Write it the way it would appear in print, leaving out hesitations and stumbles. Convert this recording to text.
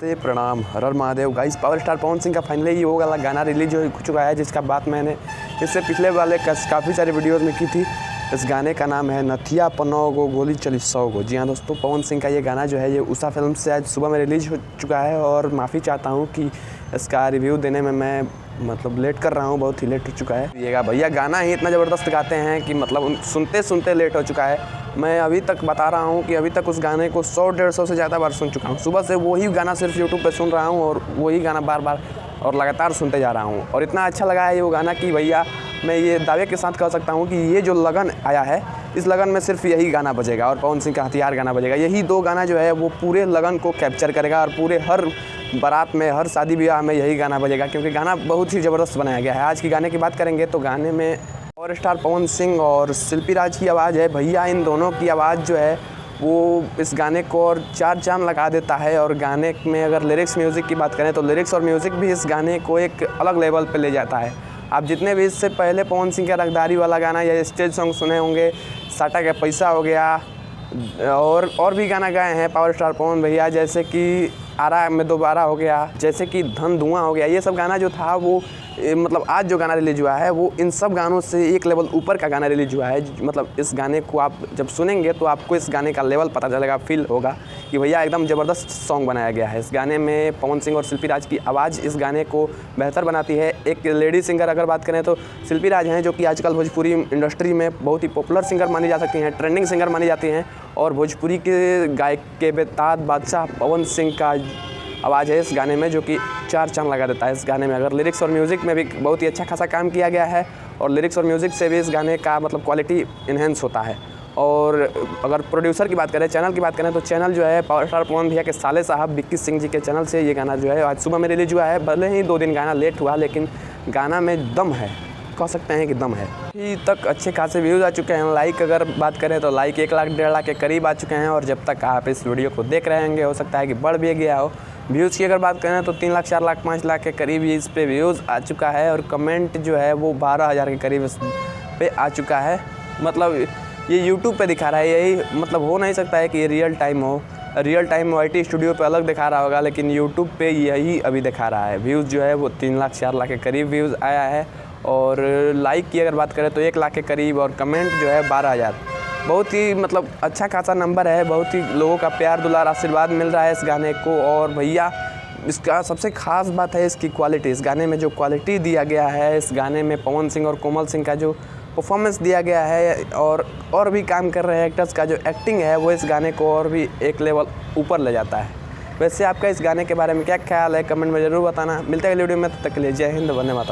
नमस्ते प्रणाम हर हर Mahadev guys. Power star Pawan Singh का फाइनली ये वो वाला गाना रिलीज हो चुका है जिसका बात मैंने इससे पिछले वाले काफ़ी सारे वीडियोज़ में की थी। इस गाने का नाम है नथिया पन्नौ गो गोली चली 100 गो। जी हाँ दोस्तों, पवन सिंह का ये गाना जो है ये उषा फिल्म से आज सुबह में रिलीज हो चुका है और माफ़ी चाहता हूँ कि इसका रिव्यू देने में मैं लेट कर रहा हूँ, बहुत ही लेट हो चुका है। ये भैया गाना ही इतना ज़बरदस्त गाते हैं कि सुनते सुनते लेट हो चुका है। मैं अभी तक बता रहा हूँ कि अभी तक उस गाने को 100-150 से ज़्यादा बार सुन चुका हूँ। सुबह से वही गाना सिर्फ यूट्यूब पे सुन रहा हूँ और वही गाना बार बार और लगातार सुनते जा रहा हूँ और इतना अच्छा लगा है ये वो गाना कि भैया मैं ये दावे के साथ कह सकता हूँ कि ये जो लगन आया है इस लगन में सिर्फ यही गाना बजेगा और पवन सिंह का हथियार गाना बजेगा। यही दो गाना जो है वो पूरे लगन को कैप्चर करेगा और पूरे हर बारात में, हर शादी ब्याह में यही गाना बजेगा क्योंकि गाना बहुत ही ज़बरदस्त बनाया गया है। आज की गाने की बात करेंगे तो गाने में पावर स्टार पवन सिंह और शिल्पी राज की आवाज़ है। भैया इन दोनों की आवाज़ जो है वो इस गाने को और चार चांद लगा देता है। और गाने में अगर लिरिक्स म्यूज़िक की बात करें तो लिरिक्स और म्यूज़िक भी इस गाने को एक अलग लेवल पे ले जाता है। आप जितने भी इससे पहले पवन सिंह का रखदारी वाला गाना या स्टेज सॉन्ग सुने होंगे, साटा का पैसा हो गया और भी गाना गाए हैं पावर स्टार पवन भैया, जैसे कि आरा में दोबारा हो गया, जैसे कि धन धुआं हो गया। ये सब गाना जो था वो आज जो गाना रिलीज हुआ है वो इन सब गानों से एक लेवल ऊपर का गाना रिलीज हुआ है। इस गाने को आप जब सुनेंगे तो आपको इस गाने का लेवल पता चलेगा, फील होगा कि भैया एकदम ज़बरदस्त सॉन्ग बनाया गया है। इस गाने में पवन सिंह और शिल्पी राज की आवाज़ इस गाने को बेहतर बनाती है। एक लेडी सिंगर अगर बात करें तो शिल्पी राज हैं, जो कि आजकल भोजपुरी इंडस्ट्री में बहुत ही पॉपुलर सिंगर मानी जा सकती हैं, ट्रेंडिंग सिंगर मानी जाती हैं। और भोजपुरी के गायक के बेताज बादशाह पवन सिंह का आवाज़ है इस गाने में, जो कि चार चांद लगा देता है इस गाने में। अगर लिरिक्स और म्यूज़िक में भी बहुत ही अच्छा खासा काम किया गया है और लिरिक्स और म्यूज़िक से भी इस गाने का क्वालिटी इन्हेंस होता है। और अगर प्रोड्यूसर की बात करें, चैनल की बात करें तो चैनल जो है पावर स्टार पवन भैया के साले साहब विक्की सिंह जी के चैनल से ये गाना जो है आज सुबह में रिलीज हुआ है। भले ही 2 दिन गाना लेट हुआ लेकिन गाना में दम है, कह सकते हैं कि दम है। अभी तक अच्छे खासे व्यूज़ आ चुके हैं। लाइक अगर बात करें तो लाइक 1 लाख 1.5 लाख के करीब आ चुके हैं और जब तक आप इस वीडियो को देख रहे होंगे हो सकता है कि बढ़ भी गया हो। व्यूज़ की अगर बात करें तो 3 लाख 4 लाख 5 लाख के करीब इस पे व्यूज़ आ चुका है और कमेंट जो है वो 12,000 के करीब इस पे आ चुका है। ये यूट्यूब पे दिखा रहा है, यही हो नहीं सकता है कि ये रियल टाइम हो। रियल टाइम YT स्टूडियो पे अलग दिखा रहा होगा लेकिन यूट्यूब पे यही अभी दिखा रहा है। व्यूज़ जो है वो 3 लाख 4 लाख के करीब व्यूज़ आया है और लाइक की अगर बात करें तो 1 लाख के करीब और कमेंट जो है 12,000। बहुत ही अच्छा खासा नंबर है। बहुत ही लोगों का प्यार दुलार आशीर्वाद मिल रहा है इस गाने को। और भैया इसका सबसे ख़ास बात है इसकी क्वालिटी। इस गाने में जो क्वालिटी दिया गया है, इस गाने में पवन सिंह और कोमल सिंह का जो परफॉर्मेंस दिया गया है और भी काम कर रहे एक्टर्स का जो एक्टिंग है वो इस गाने को और भी एक लेवल ऊपर ले जाता है। वैसे आपका इस गाने के बारे में क्या ख्याल है कमेंट में ज़रूर बताना। मिलते हैं अगली वीडियो में, तब तक के लिए जय हिंद, वंदे मातरम।